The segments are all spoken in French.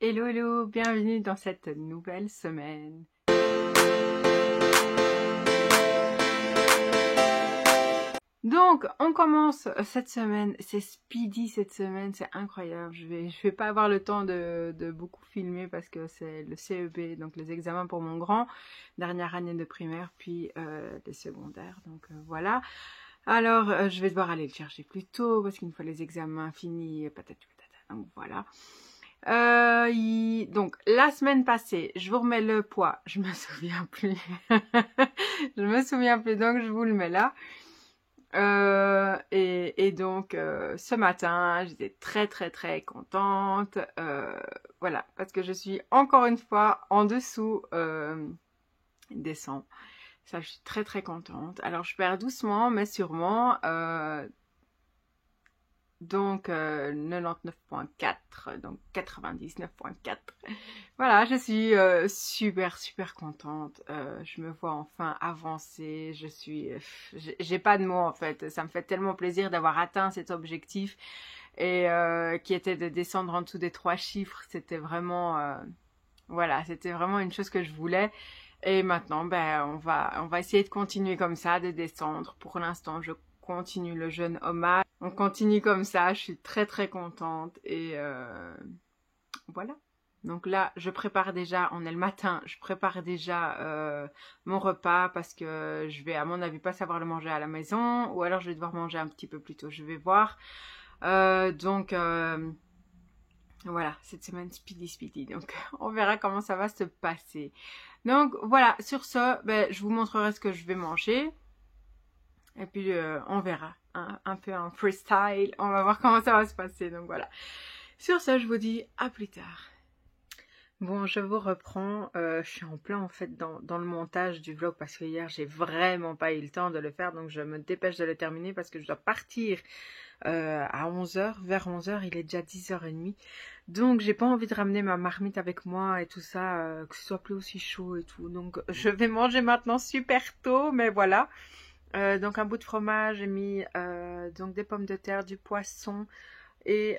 Hello, hello, bienvenue dans cette nouvelle semaine. Donc, on commence cette semaine, c'est speedy cette semaine, c'est incroyable. Je vais pas avoir le temps de beaucoup filmer parce que c'est le CEB, donc les examens pour mon grand, dernière année de primaire, puis les secondaires, donc voilà. Alors, je vais devoir aller le chercher plus tôt parce qu'une fois les examens finis, patati patata, donc voilà. Donc la semaine passée, je vous remets le poids, je me souviens plus. Je me souviens plus, donc je vous le mets là. Et donc ce matin, j'étais très contente. Voilà, parce que je suis encore une fois en dessous des 100. Ça, je suis très contente. Alors je perds doucement, mais sûrement. Donc 99.4, donc 99.4. Voilà, je suis super contente. Je me vois enfin avancer. J'ai pas de mots en fait. Ça me fait tellement plaisir d'avoir atteint cet objectif et qui était de descendre en dessous des 3 chiffres. C'était vraiment, voilà, c'était vraiment une chose que je voulais. Et maintenant, ben, on va essayer de continuer comme ça, de descendre. Pour l'instant, je continue le jeûne hommage. On continue comme ça, je suis très contente et voilà. Donc là, je prépare déjà, on est le matin, je prépare déjà mon repas parce que je vais à mon avis pas savoir le manger à la maison ou alors je vais devoir manger un petit peu plus tôt, je vais voir. Donc voilà, cette semaine speedy, donc on verra comment ça va se passer. Donc voilà, sur ce, ben, je vous montrerai ce que je vais manger. Et puis on verra, hein, un peu en freestyle, on va voir comment ça va se passer, donc voilà. Sur ce, je vous dis à plus tard. Bon, je vous reprends, je suis en plein en fait dans le montage du vlog parce que hier j'ai vraiment pas eu le temps de le faire, donc je me dépêche de le terminer parce que je dois partir à 11h, vers 11h, il est déjà 10h30, donc j'ai pas envie de ramener ma marmite avec moi et tout ça, que ce soit plus aussi chaud et tout, donc je vais manger maintenant super tôt, mais voilà. Donc un bout de fromage, j'ai mis donc des pommes de terre, du poisson et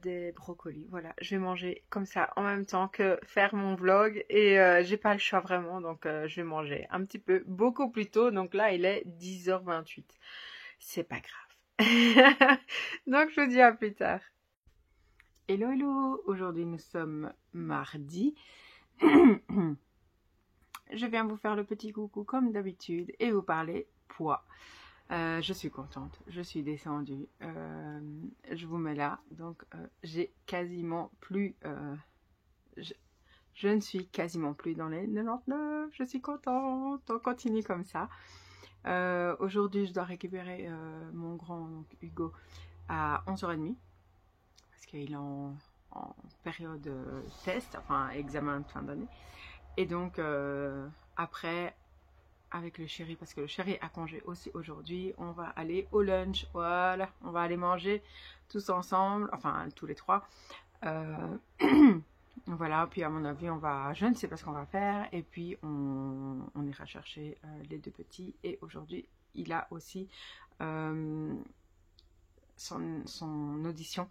des brocolis. Voilà, je vais manger comme ça en même temps que faire mon vlog et j'ai pas le choix vraiment, donc je vais manger un petit peu beaucoup plus tôt. Donc là, il est 10h28. C'est pas grave. Donc je vous dis à plus tard. Hello, hello. Aujourd'hui nous sommes mardi. Je viens vous faire le petit coucou comme d'habitude et vous parler poids. Je suis contente, je suis descendue, je vous mets là, donc j'ai quasiment plus, je ne suis quasiment plus dans les 99, je suis contente, on continue comme ça. Aujourd'hui je dois récupérer mon grand donc Hugo à 11h30, parce qu'il est en période test, enfin examen de fin d'année, et donc après avec le chéri, parce que le chéri a congé aussi aujourd'hui, on va aller au lunch, voilà, on va aller manger tous ensemble, enfin tous les trois, voilà, puis à mon avis on va, je ne sais pas ce qu'on va faire, et puis on ira chercher les deux petits, et aujourd'hui il a aussi son audition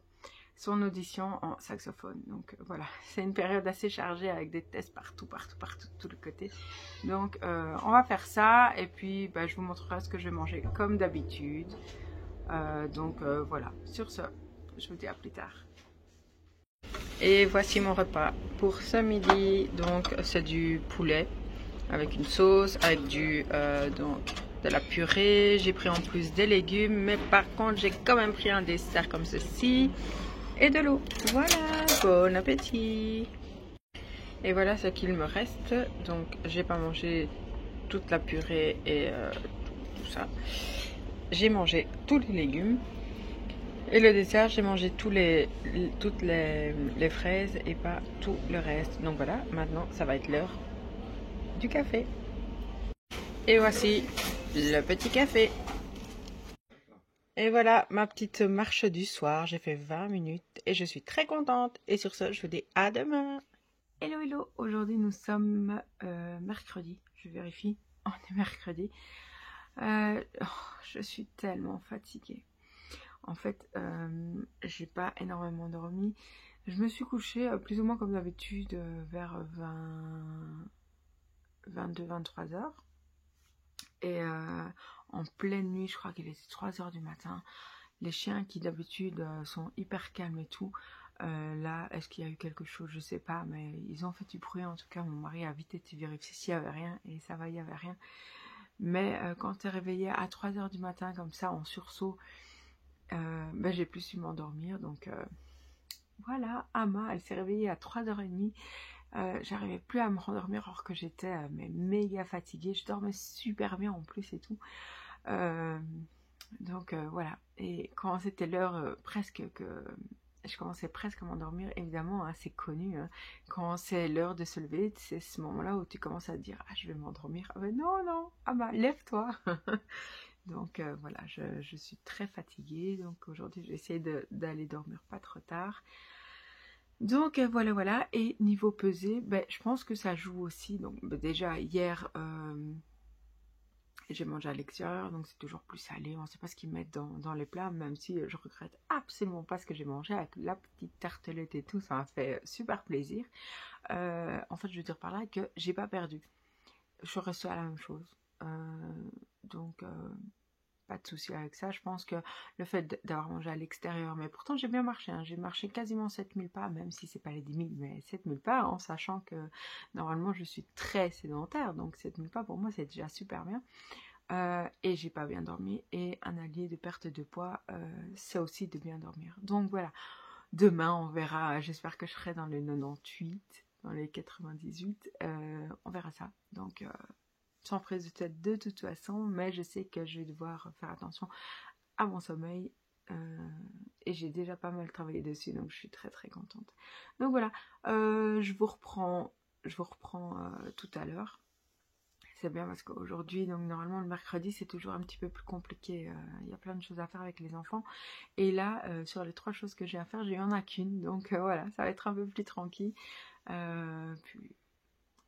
en saxophone. Donc voilà, c'est une période assez chargée avec des tests partout, tout le côté. Donc on va faire ça et puis bah, je vous montrerai ce que je vais manger comme d'habitude. Donc voilà, sur ce, je vous dis à plus tard. Et voici mon repas pour ce midi. Donc c'est du poulet avec une sauce, avec donc de la purée. J'ai pris en plus des légumes, mais par contre j'ai quand même pris un dessert comme ceci. Et de l'eau. Voilà, bon appétit. Et voilà ce qu'il me reste. Donc j'ai pas mangé toute la purée et tout ça. J'ai mangé tous les légumes. Et le dessert, j'ai mangé toutes les fraises et pas tout le reste. Donc voilà, maintenant ça va être l'heure du café. Et voici le petit café. Et voilà ma petite marche du soir, j'ai fait 20 minutes et je suis très contente. Et sur ce, je vous dis à demain. Hello, hello, aujourd'hui nous sommes mercredi, je vérifie, on est mercredi. Je suis tellement fatiguée. En fait, j'ai pas énormément dormi. Je me suis couchée plus ou moins comme d'habitude vers 22-23 heures. Et en pleine nuit, je crois qu'il était 3 heures du matin, les chiens qui d'habitude sont hyper calmes et tout, là, est-ce qu'il y a eu quelque chose? Je sais pas, mais ils ont fait du bruit. En tout cas, mon mari a vite été vérifier s'il y avait rien, et ça va, il y avait rien. Mais quand tu es réveillée à 3 heures du matin comme ça, en sursaut, ben, j'ai plus su m'endormir. Donc voilà, Ama, elle s'est réveillée à 3h30. J'arrivais plus à me rendormir alors que j'étais mais méga fatiguée. Je dormais super bien en plus et tout. Donc voilà. Et quand c'était l'heure presque que je commençais presque à m'endormir, évidemment, hein, c'est connu. Hein, quand c'est l'heure de se lever, c'est ce moment-là où tu commences à te dire ah, je vais m'endormir. Ah, ben non, non, ah bah lève-toi. Donc voilà, je suis très fatiguée. Donc aujourd'hui, je vais essayer d'aller dormir pas trop tard. Donc voilà, voilà. Et niveau pesée, ben, je pense que ça joue aussi. Donc ben, déjà hier, j'ai mangé à l'extérieur, donc c'est toujours plus salé. On ne sait pas ce qu'ils mettent dans les plats, même si je regrette absolument pas ce que j'ai mangé avec la petite tartelette et tout. Ça m'a fait super plaisir. En fait, je veux dire par là que j'ai pas perdu. Je restais à la même chose. Donc pas de souci avec ça. Je pense que le fait d'avoir mangé à l'extérieur, mais pourtant j'ai bien marché, hein. J'ai marché quasiment 7000 pas, même si c'est pas les 10 000, mais 7000 pas, en sachant que normalement je suis très sédentaire, donc 7000 pas pour moi c'est déjà super bien. Et j'ai pas bien dormi, et un allié de perte de poids, c'est aussi de bien dormir. Donc voilà, demain on verra, j'espère que je serai dans les 98, dans les 98, on verra ça. Donc sans prise de tête de toute façon, mais je sais que je vais devoir faire attention à mon sommeil, et j'ai déjà pas mal travaillé dessus, donc je suis très très contente. Donc voilà, je vous reprends tout à l'heure. C'est bien parce qu'aujourd'hui, donc normalement le mercredi c'est toujours un petit peu plus compliqué, il y a plein de choses à faire avec les enfants, et là sur les 3 choses que j'ai à faire, j'en ai qu'une, donc voilà, ça va être un peu plus tranquille. Puis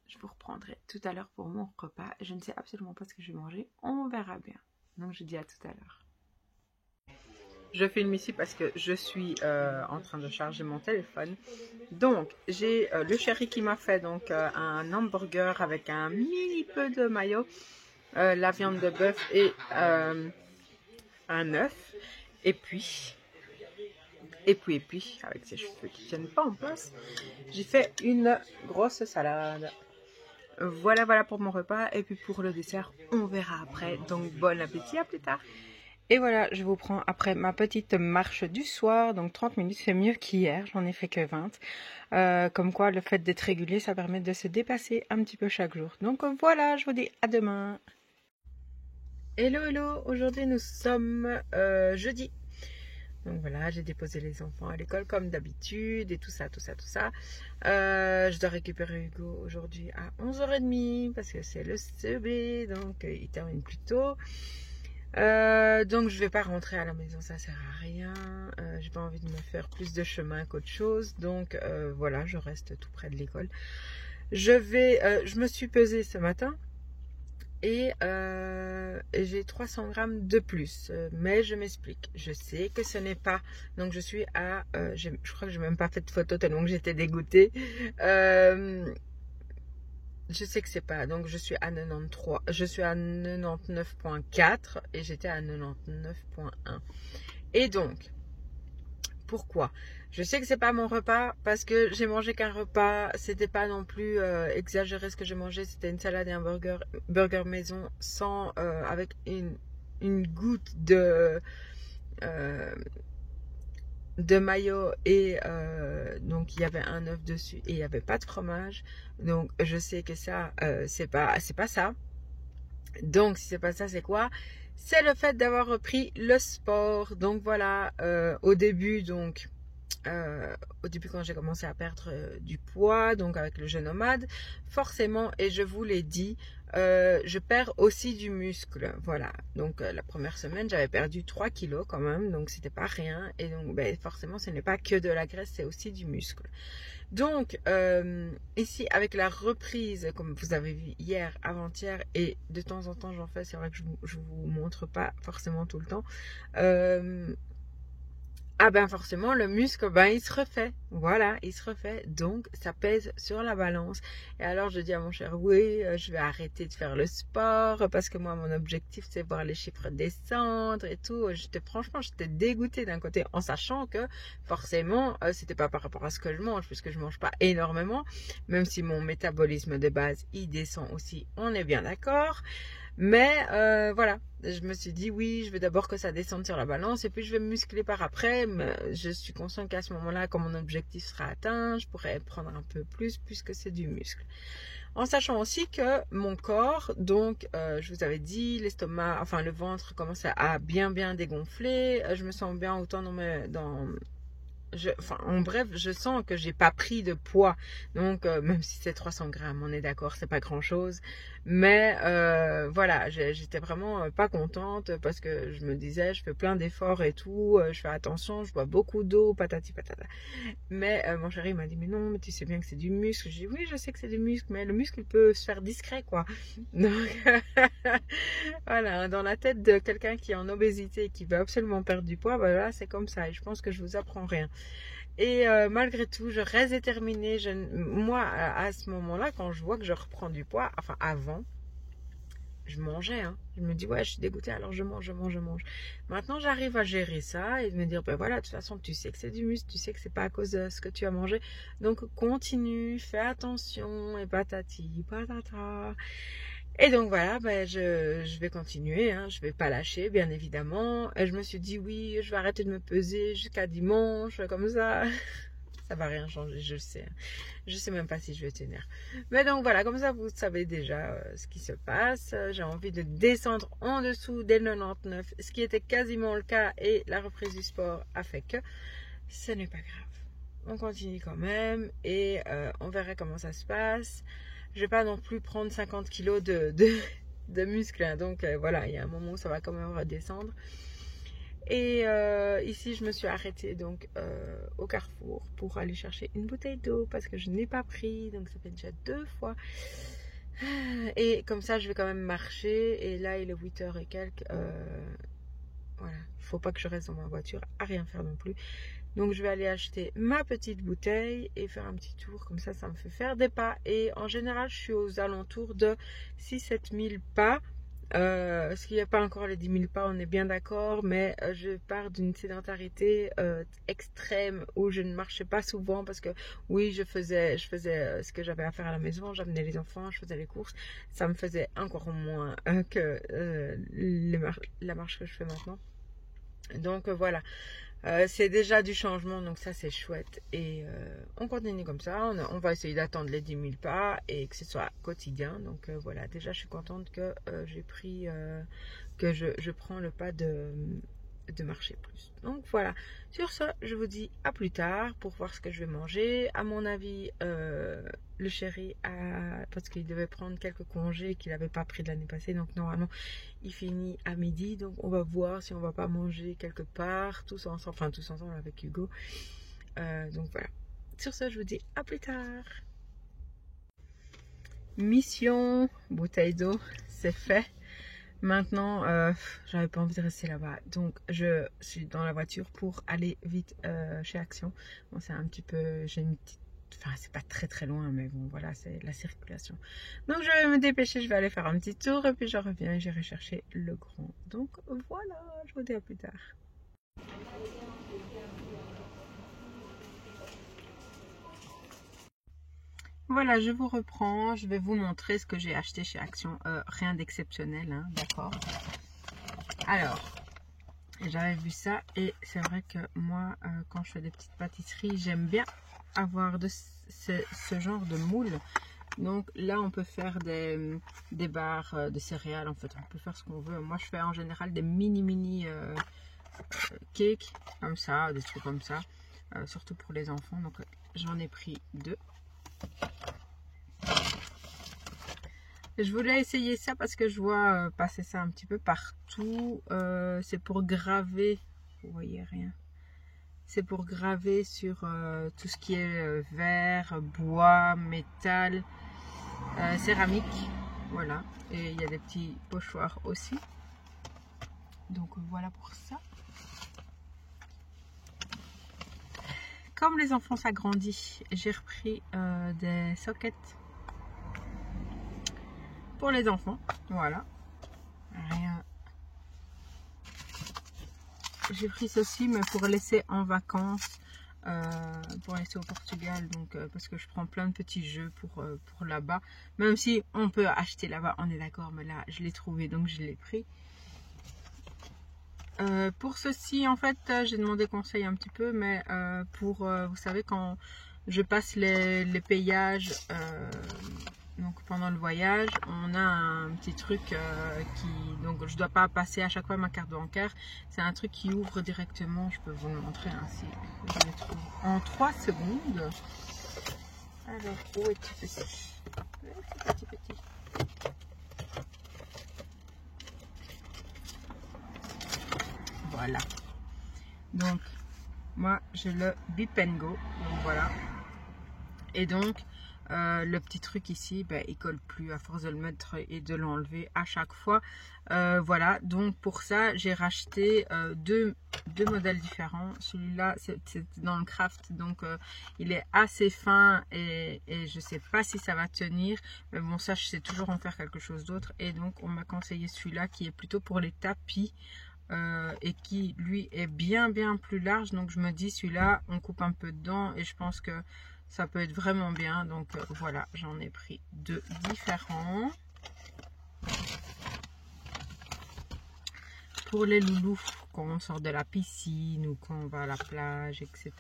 je vous reprendrai tout à l'heure pour mon repas. Je ne sais absolument pas ce que je vais manger. On verra bien. Donc je dis à tout à l'heure. Je filme ici parce que je suis en train de charger mon téléphone. Donc j'ai le chéri qui m'a fait donc un hamburger avec un mini peu de mayo, la viande de bœuf et un œuf. Et puis, avec ses cheveux qui ne tiennent pas en place, j'ai fait une grosse salade. Voilà, voilà pour mon repas. Et puis pour le dessert, on verra après. Donc bon appétit, à plus tard. Et voilà, je vous prends après ma petite marche du soir. Donc 30 minutes, c'est mieux qu'hier. J'en ai fait que 20. Comme quoi, le fait d'être régulier, ça permet de se dépasser un petit peu chaque jour. Donc voilà, je vous dis à demain. Hello, hello. Aujourd'hui, nous sommes jeudi. Donc voilà, j'ai déposé les enfants à l'école comme d'habitude et tout ça. Je dois récupérer Hugo aujourd'hui à 11h30 parce que c'est le CB, donc il termine plus tôt. Donc je vais pas rentrer à la maison, ça sert à rien. J'ai pas envie de me faire plus de chemin qu'autre chose. Donc voilà, je reste tout près de l'école. Je me suis pesée ce matin. Et j'ai 300 grammes de plus, mais je m'explique. Je sais que ce n'est pas, donc je suis à, je crois que j'ai même pas fait de photo tellement que j'étais dégoûtée. Je sais que c'est pas, donc je suis à 93, je suis à 99,4 et j'étais à 99,1. Et donc, pourquoi? Je sais que c'est pas mon repas parce que j'ai mangé qu'un repas. C'était pas non plus exagéré ce que j'ai mangé. C'était une salade et un burger maison sans avec une goutte de mayo et donc il y avait un œuf dessus et il y avait pas de fromage. Donc je sais que ça c'est pas ça. Donc si c'est pas ça, c'est quoi? C'est le fait d'avoir repris le sport. Donc voilà, au début quand j'ai commencé à perdre du poids, donc avec le jeûne nomade, forcément, et je vous l'ai dit, je perds aussi du muscle. Voilà, donc la première semaine, j'avais perdu 3 kilos quand même, donc c'était pas rien. Et donc ben, forcément, ce n'est pas que de la graisse, c'est aussi du muscle. Donc ici, avec la reprise, comme vous avez vu hier, avant-hier, et de temps en temps j'en fais, c'est vrai que je vous montre pas forcément tout le temps. ah ben forcément le muscle, ben il se refait, voilà, il se refait, donc ça pèse sur la balance. Et alors je dis à mon cher, oui, je vais arrêter de faire le sport, parce que moi mon objectif c'est voir les chiffres descendre et tout. Franchement j'étais dégoûtée d'un côté, en sachant que forcément c'était pas par rapport à ce que je mange, puisque je mange pas énormément, même si mon métabolisme de base il descend aussi, on est bien d'accord. Mais voilà, je me suis dit oui, je veux d'abord que ça descende sur la balance et puis je vais me muscler par après. Mais je suis consciente qu'à ce moment-là, quand mon objectif sera atteint, je pourrais prendre un peu plus puisque c'est du muscle. En sachant aussi que mon corps, donc je vous avais dit, l'estomac, enfin le ventre commence à bien dégonfler. Je me sens bien autant en bref, je sens que j'ai pas pris de poids. Donc, même si c'est 300 grammes, on est d'accord, c'est pas grand chose. Mais voilà, j'étais vraiment pas contente parce que je me disais, je fais plein d'efforts et tout, je fais attention, je bois beaucoup d'eau, patati patata. Mais mon chéri m'a dit, mais non, mais tu sais bien que c'est du muscle. Je dis, oui, je sais que c'est du muscle, mais le muscle il peut se faire discret, quoi. Donc, voilà, dans la tête de quelqu'un qui est en obésité et qui veut absolument perdre du poids, ben voilà, c'est comme ça. Et je pense que je vous apprends rien. Et malgré tout, je reste déterminée. Moi, à ce moment-là, quand je vois que je reprends du poids, enfin avant, je mangeais. Hein. Je me dis, ouais, je suis dégoûtée, alors je mange. Maintenant, j'arrive à gérer ça et de me dire, ben voilà, de toute façon, tu sais que c'est du muscle, tu sais que c'est pas à cause de ce que tu as mangé. Donc, continue, fais attention, et patati, patata. Et donc voilà, ben je vais continuer, hein, je vais pas lâcher bien évidemment. Et je me suis dit oui, je vais arrêter de me peser jusqu'à dimanche, comme ça. Ça va rien changer, je le sais. Je sais même pas si je vais tenir. Mais donc voilà, comme ça vous savez déjà ce qui se passe. J'ai envie de descendre en dessous des 99, ce qui était quasiment le cas et la reprise du sport a fait que ce n'est pas grave. On continue quand même et on verra comment ça se passe. Je vais pas non plus prendre 50 kilos de muscles. Hein. Donc voilà, il y a un moment où ça va quand même redescendre. Et ici, je me suis arrêtée donc au Carrefour pour aller chercher une bouteille d'eau parce que je n'ai pas pris. Donc ça fait déjà 2 fois. Et comme ça, je vais quand même marcher. Et là, il est 8h et quelques. Voilà, il faut pas que je reste dans ma voiture à rien faire non plus. Donc je vais aller acheter ma petite bouteille et faire un petit tour, comme ça me fait faire des pas. Et en général je suis aux alentours de 6-7 000 pas, ce qui n'y a pas encore les 10 000 pas, on est bien d'accord. Mais je pars d'une sédentarité extrême où je ne marchais pas souvent parce que oui, je faisais ce que j'avais à faire à la maison, j'amenais les enfants, je faisais les courses. Ça me faisait encore moins que la marche que je fais maintenant. Donc voilà, c'est déjà du changement, donc ça c'est chouette. Et on continue comme ça, on va essayer d'attendre les 10 000 pas et que ce soit quotidien. Donc voilà, déjà je suis contente que j'ai pris, que je prends le pas de marcher plus. Donc voilà, sur ce je vous dis à plus tard pour voir ce que je vais manger. À mon avis le chéri parce qu'il devait prendre quelques congés qu'il n'avait pas pris de l'année passée, donc normalement il finit à midi, donc on va voir si on va pas manger quelque part tous ensemble avec Hugo. Donc voilà, sur ce je vous dis à plus tard. Mission bouteille d'eau, c'est fait. Maintenant, j'avais pas envie de rester là-bas. Donc, je suis dans la voiture pour aller vite chez Action. Bon, c'est un petit peu... J'ai une petite... Enfin, c'est pas très loin, mais bon, voilà, c'est la circulation. Donc, je vais me dépêcher, je vais aller faire un petit tour. Et puis, je reviens et j'irai chercher le grand. Donc, voilà, je vous dis à plus tard. Voilà, je vous reprends. Je vais vous montrer ce que j'ai acheté chez Action. Rien d'exceptionnel, hein, d'accord. Alors, j'avais vu ça et c'est vrai que moi, quand je fais des petites pâtisseries, j'aime bien avoir ce genre de moule. Donc là, on peut faire des barres de céréales. En fait, on peut faire ce qu'on veut. Moi, je fais en général des mini cakes comme ça, des trucs comme ça, surtout pour les enfants. Donc, j'en ai pris 2. Je voulais essayer ça parce que je vois passer ça un petit peu partout. C'est pour graver, vous voyez rien. C'est pour graver sur tout ce qui est verre, bois, métal, céramique. Voilà. Et il y a des petits pochoirs aussi. Donc voilà pour ça. comme les enfants s'agrandissent, j'ai repris des sockets pour les enfants. Voilà. Rien. J'ai pris ceci, mais pour laisser en vacances, pour laisser au Portugal, donc parce que je prends plein de petits jeux pour là-bas. Même si on peut acheter là-bas, on est d'accord, mais là, je l'ai trouvé, donc je l'ai pris. Pour ceci, en fait, j'ai demandé conseil un petit peu, mais vous savez, quand je passe les payages, donc pendant le voyage, on a un petit truc donc je dois pas passer à chaque fois ma carte bancaire. C'est un truc qui ouvre directement. Je peux vous le montrer ainsi. Je le trouve en 3 secondes. Alors, où est-il petit? Voilà. Donc, moi, j'ai le Bip & Go. Donc, voilà. Et donc, le petit truc ici, ben, il colle plus à force de le mettre et de l'enlever à chaque fois. Voilà, donc pour ça, j'ai racheté deux modèles différents. Celui-là, c'est dans le craft, donc il est assez fin et je sais pas si ça va tenir. Mais bon, ça, je sais toujours en faire quelque chose d'autre. Et donc, on m'a conseillé celui-là qui est plutôt pour les tapis. Et qui, lui, est bien plus large. Donc, je me dis, celui-là, on coupe un peu dedans et je pense que ça peut être vraiment bien. Donc voilà, j'en ai pris 2 différents. Pour les loulous, quand on sort de la piscine ou quand on va à la plage, etc.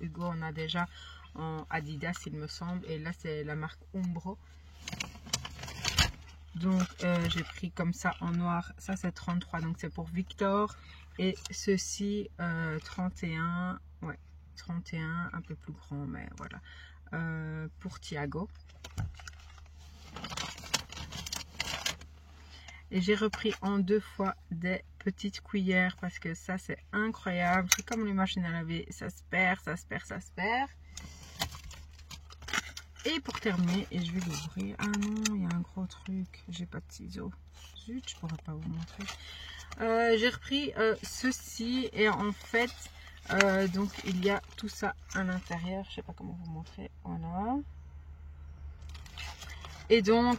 Hugo, on a déjà en Adidas, il me semble. Et là, c'est la marque Umbro. Donc, j'ai pris comme ça en noir. Ça, c'est 33. Donc, c'est pour Victor. Et ceci, 31. Ouais. 31, un peu plus grand, mais voilà, pour Thiago. Et j'ai repris en 2 fois des petites cuillères parce que ça, c'est incroyable. C'est comme les machines à laver, ça se perd. Et pour terminer, et je vais l'ouvrir. Ah non, il y a un gros truc, j'ai pas de ciseaux. Zut, je pourrais pas vous montrer. J'ai repris ceci et en fait, donc il y a tout ça à l'intérieur. Je sais pas comment vous montrer. Voilà. Et donc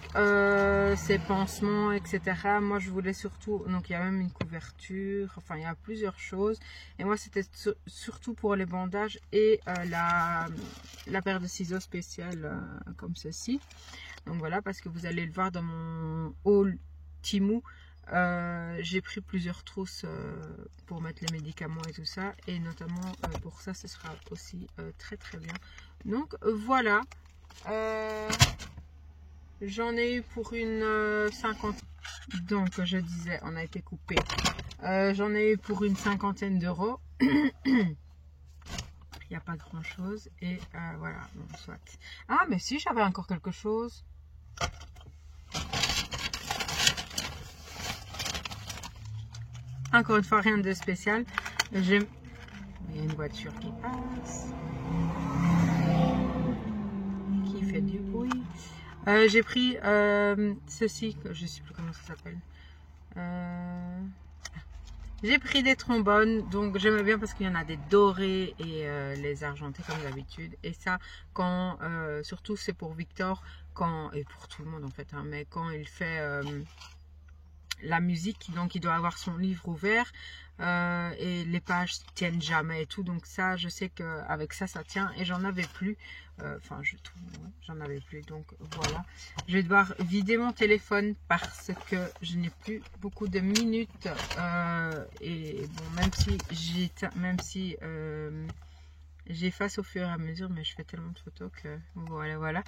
ces pansements, etc. Moi je voulais surtout, donc il y a même une couverture. Enfin il y a plusieurs choses. Et moi c'était surtout pour les bandages et la paire de ciseaux spéciale comme ceci. Donc voilà, parce que vous allez le voir dans mon haul Temu. J'ai pris plusieurs trousses pour mettre les médicaments et tout ça, et notamment pour ça, ce sera aussi très bien. Donc voilà, j'en ai eu pour une 50. Donc je disais, on a été coupé. J'en ai eu pour une 50aine d'euros. Il n'y a pas grand chose et voilà, bon, soit. Ah mais si, j'avais encore quelque chose. Encore une fois, rien de spécial. Il y a une voiture qui passe, qui fait du bruit. J'ai pris ceci, je ne sais plus comment ça s'appelle. J'ai pris des trombones, donc j'aime bien parce qu'il y en a des dorés et les argentés comme d'habitude. Et ça, quand surtout c'est pour Victor, et pour tout le monde en fait, hein, mais quand il fait la musique, donc il doit avoir son livre ouvert et les pages tiennent jamais et tout, donc ça je sais qu'avec ça tient, et j'en avais plus, enfin je trouve, j'en avais plus, donc voilà, je vais devoir vider mon téléphone parce que je n'ai plus beaucoup de minutes et bon, même si j'efface au fur et à mesure, mais je fais tellement de photos que voilà.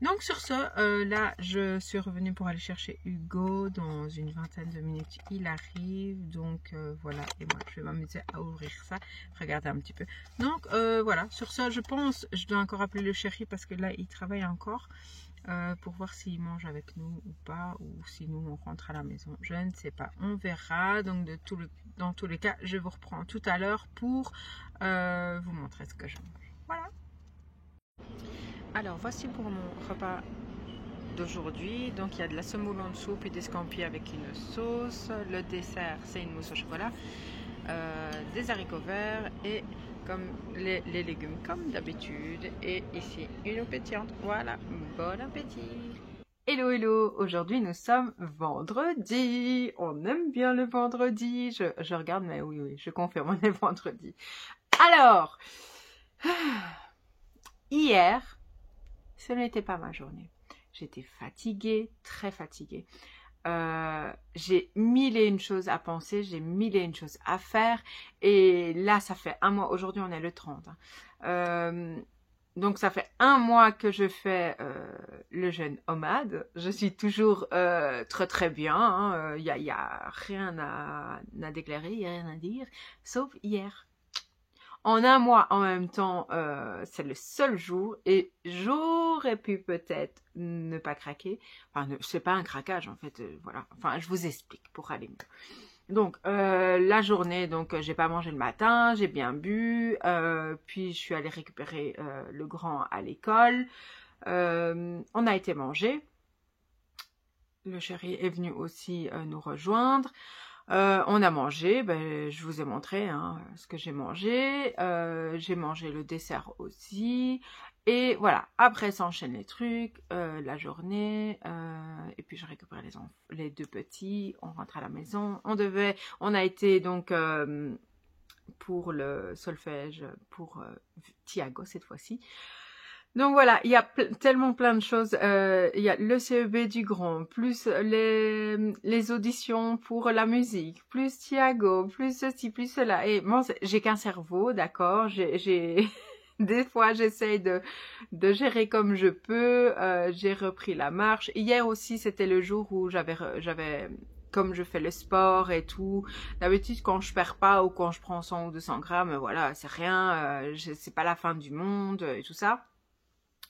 Donc sur ce, là je suis revenue pour aller chercher Hugo. Dans une vingtaine de minutes il arrive, donc voilà, et moi je vais m'amuser à ouvrir ça, regarder un petit peu. Donc voilà, sur ce je pense, je dois encore appeler le chéri parce que là il travaille encore, pour voir s'il mange avec nous ou pas, ou si nous on rentre à la maison, je ne sais pas, on verra. Donc dans tous les cas, je vous reprends tout à l'heure pour vous montrer ce que je mange. Voilà. Alors voici pour mon repas d'aujourd'hui. Donc il y a de la semoule en dessous, puis des scampi avec une sauce. Le dessert, c'est une mousse au chocolat, des haricots verts et comme les légumes comme d'habitude. Et ici, une eau pétillante. Voilà, bon appétit. Hello, hello. Aujourd'hui, nous sommes vendredi. On aime bien le vendredi. Je regarde, mais oui, oui, je confirme, on est vendredi. Alors, hier, ce n'était pas ma journée. J'étais fatiguée, très fatiguée. J'ai mille et une choses à penser, j'ai mille et une choses à faire. Et là, ça fait un mois. Aujourd'hui, on est le 30. Donc, ça fait un mois que je fais le jeûne OMAD. Je suis toujours très très bien. Il y a rien à déclarer, il n'y a rien à dire. Sauf hier. En un mois, en même temps, c'est le seul jour et j'aurais pu peut-être ne pas craquer. Enfin, c'est pas un craquage en fait, voilà. Enfin, je vous explique pour aller mieux. Donc, la journée, donc j'ai pas mangé le matin, j'ai bien bu, puis je suis allée récupérer le grand à l'école. On a été manger. Le chéri est venu aussi nous rejoindre. On a mangé, ben, je vous ai montré ce que j'ai mangé. J'ai mangé le dessert aussi. Et voilà, après s'enchaînent les trucs, la journée. Et puis je récupère les deux petits. On rentre à la maison. On a été donc pour le solfège, pour Thiago cette fois-ci. Donc voilà, il y a tellement plein de choses. Il y a le CEB du Grand, plus les auditions pour la musique, plus Thiago, plus ceci, plus cela. Et bon, j'ai qu'un cerveau, d'accord. J'ai des fois j'essaye de gérer comme je peux. J'ai repris la marche. Hier aussi, c'était le jour où j'avais comme je fais le sport et tout, d'habitude quand je perds pas ou quand je prends 100 ou 200 grammes, voilà, c'est rien, c'est pas la fin du monde et tout ça.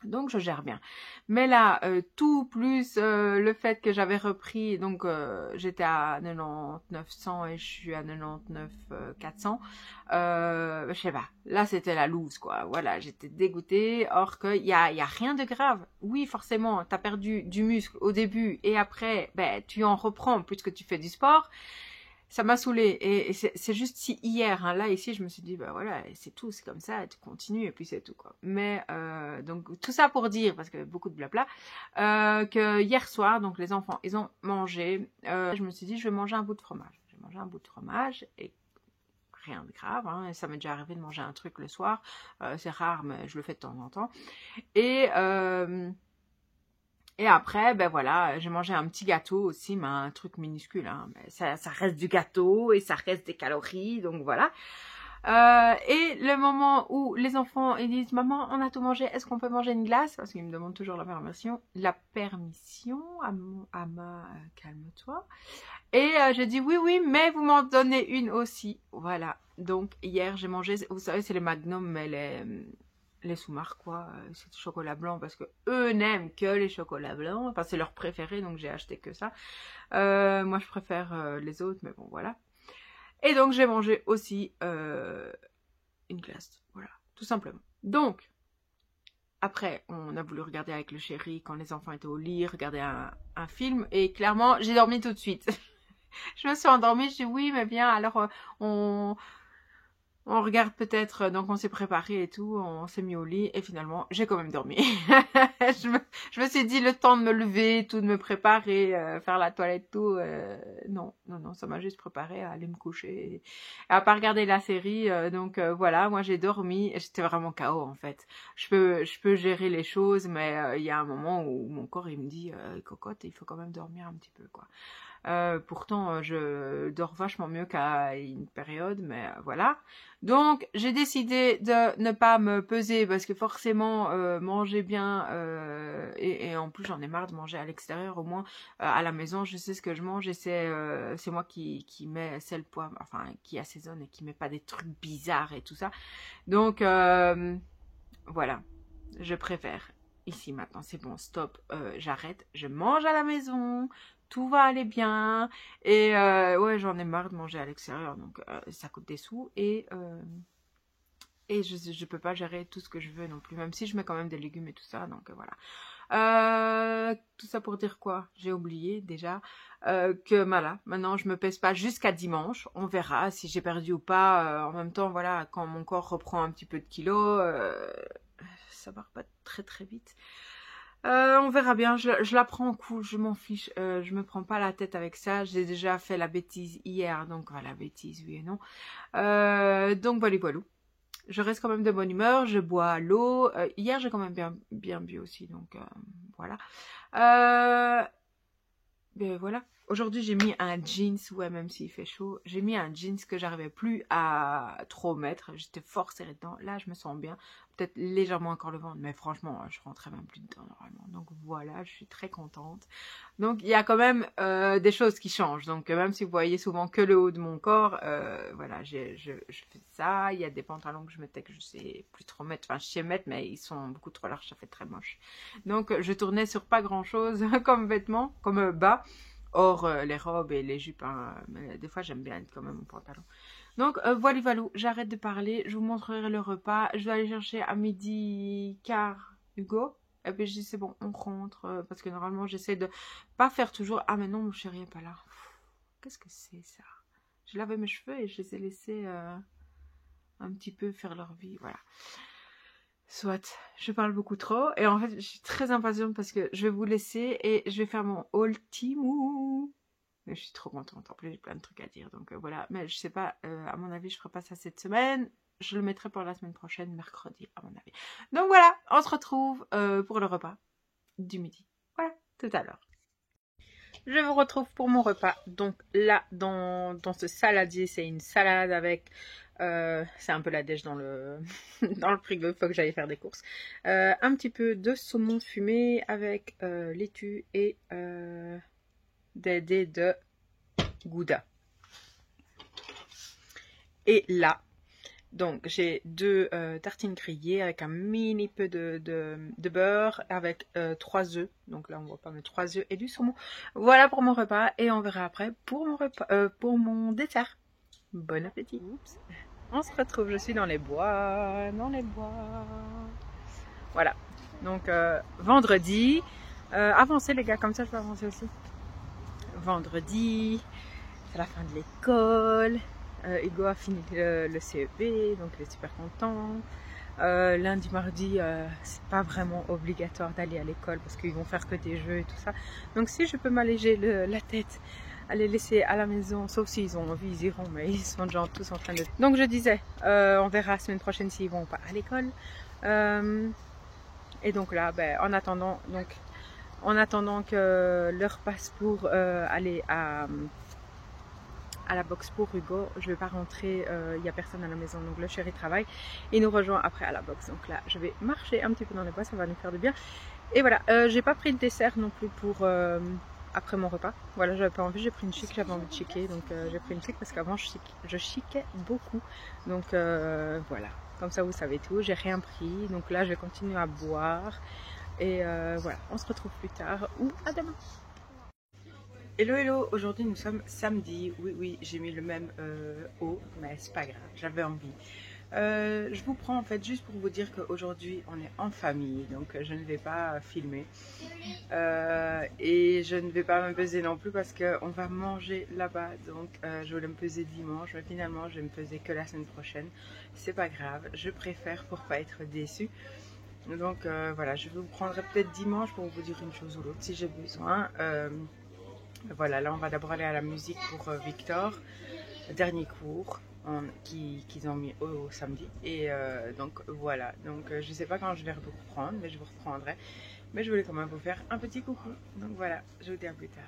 Donc je gère bien. Mais là, tout plus le fait que j'avais repris, donc j'étais à 99 100 et je suis à 99 400. Je sais pas. Là c'était la loose quoi. Voilà, j'étais dégoûtée. Or qu'il y a rien de grave. Oui, forcément, t'as perdu du muscle au début et après, ben tu en reprends puisque tu fais du sport. Ça m'a saoulée et c'est juste si hier, là ici je me suis dit bah voilà c'est tout, c'est comme ça, tu continues et puis c'est tout quoi. Mais donc tout ça pour dire, parce que beaucoup de blabla, que hier soir donc les enfants ils ont mangé, je me suis dit je vais manger un bout de fromage. J'ai mangé un bout de fromage et rien de grave, ça m'est déjà arrivé de manger un truc le soir, c'est rare mais je le fais de temps en temps. Et après, ben voilà, j'ai mangé un petit gâteau aussi, mais un truc minuscule, mais ça reste du gâteau et ça reste des calories, donc voilà. Et le moment où les enfants ils disent maman on a tout mangé, est-ce qu'on peut manger une glace, parce qu'ils me demandent toujours la permission à ma calme-toi. Et je dis oui mais vous m'en donnez une aussi, voilà. Donc hier j'ai mangé, vous savez c'est les Magnum mais les sous-marques quoi, c'est du chocolat blanc parce que eux n'aiment que les chocolats blancs, enfin c'est leur préféré donc j'ai acheté que ça. Moi je préfère les autres mais bon voilà. Et donc j'ai mangé aussi une glace, voilà, tout simplement. Donc après on a voulu regarder avec le chéri quand les enfants étaient au lit, regarder un film et clairement j'ai dormi tout de suite. Je me suis endormie, je dis oui mais bien alors on regarde peut-être, donc on s'est préparé et tout, on s'est mis au lit et finalement j'ai quand même dormi. je me suis dit le temps de me lever, tout de me préparer, faire la toilette, tout. Non, ça m'a juste préparé à aller me coucher et à pas regarder la série. Donc voilà, moi j'ai dormi et j'étais vraiment KO en fait. Je peux gérer les choses, mais il y a un moment où mon corps il me dit cocotte, il faut quand même dormir un petit peu quoi. Pourtant, je dors vachement mieux qu'à une période, mais voilà. Donc, j'ai décidé de ne pas me peser parce que forcément, manger bien et en plus, j'en ai marre de manger à l'extérieur. Au moins, à la maison, je sais ce que je mange et c'est moi qui mets sel, poivre, enfin, qui assaisonne et qui met pas des trucs bizarres et tout ça. Donc, voilà, je préfère. Ici maintenant, c'est bon, stop, j'arrête, je mange à la maison, tout va aller bien. Et ouais, j'en ai marre de manger à l'extérieur, donc ça coûte des sous. Et Et je peux pas gérer tout ce que je veux non plus, même si je mets quand même des légumes et tout ça, donc voilà. Tout ça pour dire quoi? J'ai oublié déjà que voilà, maintenant je me pèse pas jusqu'à dimanche. On verra si j'ai perdu ou pas. En même temps, voilà, quand mon corps reprend un petit peu de kilos, ça part pas très très vite. On verra bien, je la prends cool, je m'en fiche, je me prends pas la tête avec ça. J'ai déjà fait la bêtise hier, donc voilà, bêtise oui et non. Donc voilà, voilà. Je reste quand même de bonne humeur, je bois l'eau. Hier, j'ai quand même bien bu aussi, donc voilà. Ben voilà. Aujourd'hui, j'ai mis un jeans, ouais, même s'il fait chaud, j'ai mis un jeans que j'arrivais plus à trop mettre. J'étais fort serrée dedans. Là, je me sens bien. Peut-être légèrement encore le ventre, mais franchement, je rentrais même plus dedans normalement. Donc voilà, je suis très contente. Donc il y a quand même des choses qui changent. Donc même si vous voyez souvent que le haut de mon corps, voilà, je fais ça. Il y a des pantalons que je mettais que je sais plus trop mettre. Enfin, je sais mettre, mais ils sont beaucoup trop larges, ça fait très moche. Donc je tournais sur pas grand-chose comme vêtements, comme bas. Or, les robes et les jupes, hein, mais des fois j'aime bien être quand même en pantalon. Donc voilà, voilà, j'arrête de parler, je vous montrerai le repas. Je vais aller chercher à 12h15 Hugo. Et puis je dis c'est bon, on rentre. Parce que normalement j'essaie de pas faire toujours. Ah mais non, mon chéri est pas là. Qu'est-ce que c'est ça? Je lavais mes cheveux et je les ai laissés un petit peu faire leur vie, voilà. Soit, je parle beaucoup trop et en fait je suis très impatiente parce que je vais vous laisser et je vais faire mon haul Temu. Mais je suis trop contente, en plus j'ai plein de trucs à dire, donc voilà. Mais je sais pas, à mon avis je ferai pas ça cette semaine, je le mettrai pour la semaine prochaine, mercredi à mon avis. Donc voilà, on se retrouve pour le repas du midi. Voilà, tout à l'heure. Je vous retrouve pour mon repas. Donc là, dans ce saladier, c'est une salade avec... c'est un peu la dèche dans le, dans le frigo, il faut que j'aille faire des courses. Un petit peu de saumon fumé avec laitue et des dés de gouda. Et là, donc j'ai deux tartines grillées avec un mini peu de beurre avec 3 œufs. Donc là on voit pas, mais 3 œufs et du saumon. Voilà pour mon repas et on verra après pour mon repas, pour mon dessert. Bon appétit. Oups. On se retrouve, je suis dans les bois, Voilà. Donc vendredi, avancez les gars, comme ça je peux avancer aussi. Vendredi, c'est la fin de l'école. Hugo a fini le CEP, donc il est super content. Lundi, mardi, c'est pas vraiment obligatoire d'aller à l'école parce qu'ils vont faire que des jeux et tout ça. Donc si je peux m'alléger la tête, à les laisser à la maison, sauf s'ils ont envie, ils iront, mais ils sont déjà tous en train de... Donc je disais, on verra la semaine prochaine s'ils vont pas à l'école. Et donc là, ben, en attendant que l'heure passe pour aller à la boxe pour Hugo, je vais pas rentrer, il n'y a personne à la maison, donc le chéri travaille, il nous rejoint après à la boxe. Donc là, je vais marcher un petit peu dans les bois, ça va nous faire du bien. Et voilà, j'ai pas pris de dessert non plus pour après mon repas. Voilà, j'avais pas envie, j'ai pris une chic, j'avais envie de chiquer, donc j'ai pris une chic parce qu'avant je chiquais beaucoup. Donc voilà, comme ça vous savez tout, j'ai rien pris, donc là je vais continuer à boire. Et voilà, on se retrouve plus tard ou à demain. Hello hello, aujourd'hui nous sommes samedi, oui j'ai mis le même haut, mais c'est pas grave, j'avais envie. Je vous prends en fait juste pour vous dire qu'aujourd'hui on est en famille, donc je ne vais pas filmer et je ne vais pas me peser non plus parce qu'on va manger là-bas, donc je voulais me peser dimanche, mais finalement je vais me peser que la semaine prochaine, c'est pas grave, je préfère pour pas être déçue. Donc voilà, je vous prendrai peut-être dimanche pour vous dire une chose ou l'autre si j'ai besoin. Voilà, là on va d'abord aller à la musique pour Victor, dernier cours qu'ils ont mis au samedi. Et donc voilà, donc je sais pas quand je vais vous reprendre, mais je vous reprendrai. Mais je voulais quand même vous faire un petit coucou. Donc voilà, je vous dis à plus tard.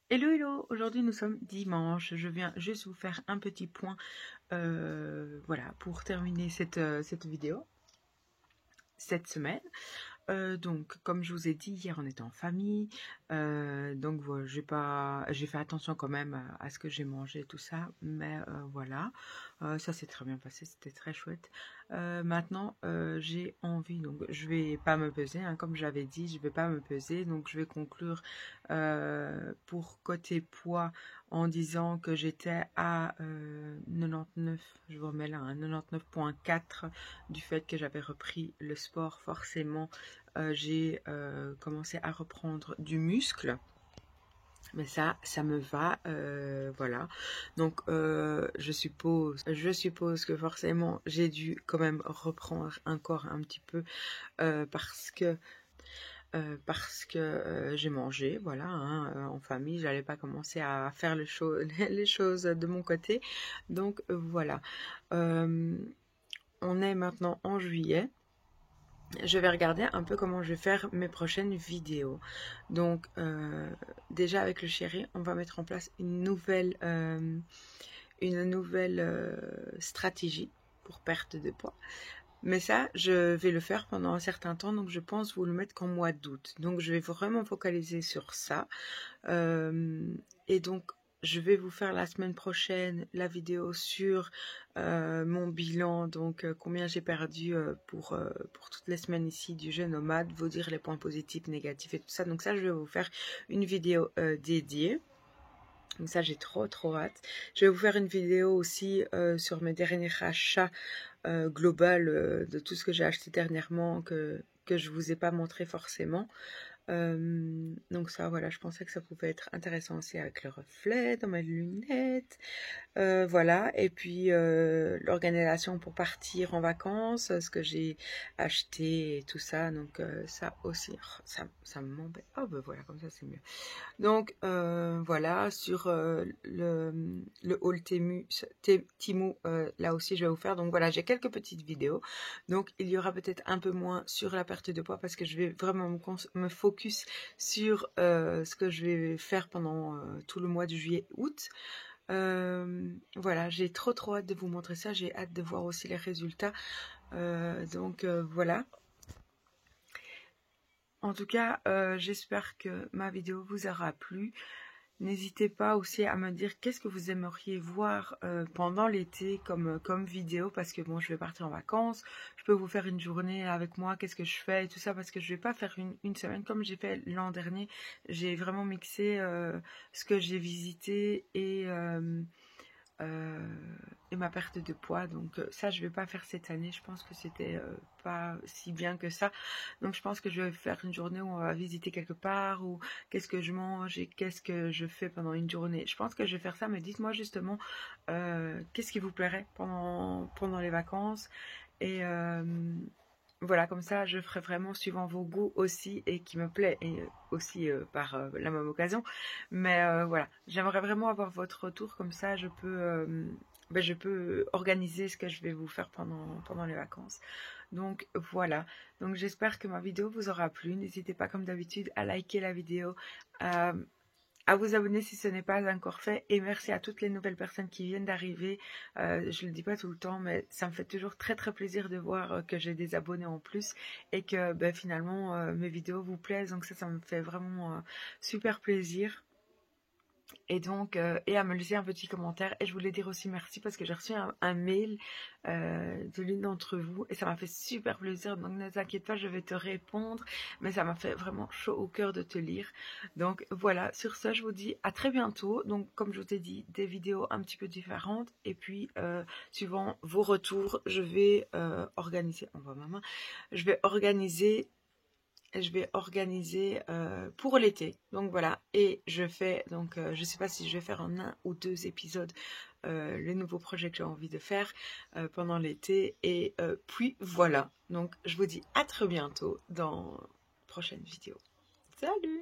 Hello hello, aujourd'hui nous sommes dimanche, je viens juste vous faire un petit point voilà, pour terminer cette vidéo, cette semaine. Donc comme je vous ai dit, hier on était en famille, donc voilà, j'ai fait attention quand même à ce que j'ai mangé tout ça, mais voilà, Ça s'est très bien passé, c'était très chouette. Maintenant, j'ai envie, donc je vais pas me peser, hein, comme j'avais dit, je vais pas me peser, donc je vais conclure pour côté poids en disant que j'étais à 99, je vous remets là, hein, 99,4 du fait que j'avais repris le sport, forcément, j'ai commencé à reprendre du muscle. Mais ça me va, voilà. Donc, je suppose que forcément, j'ai dû quand même reprendre encore un petit peu parce que j'ai mangé, voilà, hein, en famille. J'allais pas commencer à faire les choses de mon côté. Donc, voilà. On est maintenant en juillet. Je vais regarder un peu comment je vais faire mes prochaines vidéos. Donc, déjà avec le chéri, on va mettre en place une nouvelle stratégie pour perte de poids. Mais ça, je vais le faire pendant un certain temps, donc je pense vous le mettre qu'en mois d'août. Donc, je vais vraiment focaliser sur ça. Et donc, je vais vous faire la semaine prochaine la vidéo sur mon bilan, donc combien j'ai perdu pour toutes les semaines ici du jeûne nomade, vous dire les points positifs, négatifs et tout ça. Donc ça, je vais vous faire une vidéo dédiée. Donc ça, j'ai trop hâte. Je vais vous faire une vidéo aussi sur mes derniers achats global de tout ce que j'ai acheté dernièrement que je vous ai pas montré forcément. Donc ça, voilà, je pensais que ça pouvait être intéressant aussi avec le reflet dans mes lunettes. Voilà, et puis l'organisation pour partir en vacances, ce que j'ai acheté et tout ça. Donc ça aussi, ça m'embête. Oh ben voilà, comme ça c'est mieux. Donc voilà, sur le haul Temu, là aussi je vais vous faire. Donc voilà, j'ai quelques petites vidéos. Donc il y aura peut-être un peu moins sur la perte de poids parce que je vais vraiment me focus sur ce que je vais faire pendant tout le mois de juillet-août. Voilà, j'ai trop hâte de vous montrer ça. J'ai hâte de voir aussi les résultats. Donc voilà. En tout cas, j'espère que ma vidéo vous aura plu. N'hésitez pas aussi à me dire qu'est-ce que vous aimeriez voir pendant l'été comme vidéo, parce que bon, je vais partir en vacances, je peux vous faire une journée avec moi, qu'est-ce que je fais et tout ça, parce que je vais pas faire une semaine comme j'ai fait l'an dernier. J'ai vraiment mixé ce que j'ai visité et ma perte de poids. Donc ça, je vais pas faire cette année. Je pense que c'était pas si bien que ça. Donc je pense que je vais faire une journée où on va visiter quelque part, ou qu'est-ce que je mange et qu'est-ce que je fais pendant une journée. Je pense que je vais faire ça, mais dites-moi justement qu'est-ce qui vous plairait pendant les vacances. Et voilà, comme ça, je ferai vraiment suivant vos goûts aussi et qui me plaît, et aussi par la même occasion. Mais voilà, j'aimerais vraiment avoir votre retour, comme ça je peux organiser ce que je vais vous faire pendant les vacances. Donc voilà, donc j'espère que ma vidéo vous aura plu. N'hésitez pas comme d'habitude à liker la vidéo, à vous abonner si ce n'est pas encore fait, et merci à toutes les nouvelles personnes qui viennent d'arriver. Je le dis pas tout le temps, mais ça me fait toujours très plaisir de voir que j'ai des abonnés en plus et que finalement mes vidéos vous plaisent, donc ça me fait vraiment super plaisir. Et donc, et à me laisser un petit commentaire. Et je voulais dire aussi merci parce que j'ai reçu un mail de l'une d'entre vous et ça m'a fait super plaisir. Donc ne t'inquiète pas, je vais te répondre. Mais ça m'a fait vraiment chaud au cœur de te lire. Donc voilà, sur ce, je vous dis à très bientôt. Donc comme je vous ai dit, des vidéos un petit peu différentes. Et puis, suivant vos retours, je vais organiser... On voit ma main. Je vais organiser pour l'été. Donc voilà, et je fais donc je sais pas si je vais faire en 1 ou 2 épisodes le nouveau projet que j'ai envie de faire pendant l'été. Et puis voilà, donc je vous dis à très bientôt dans une prochaine vidéo. Salut!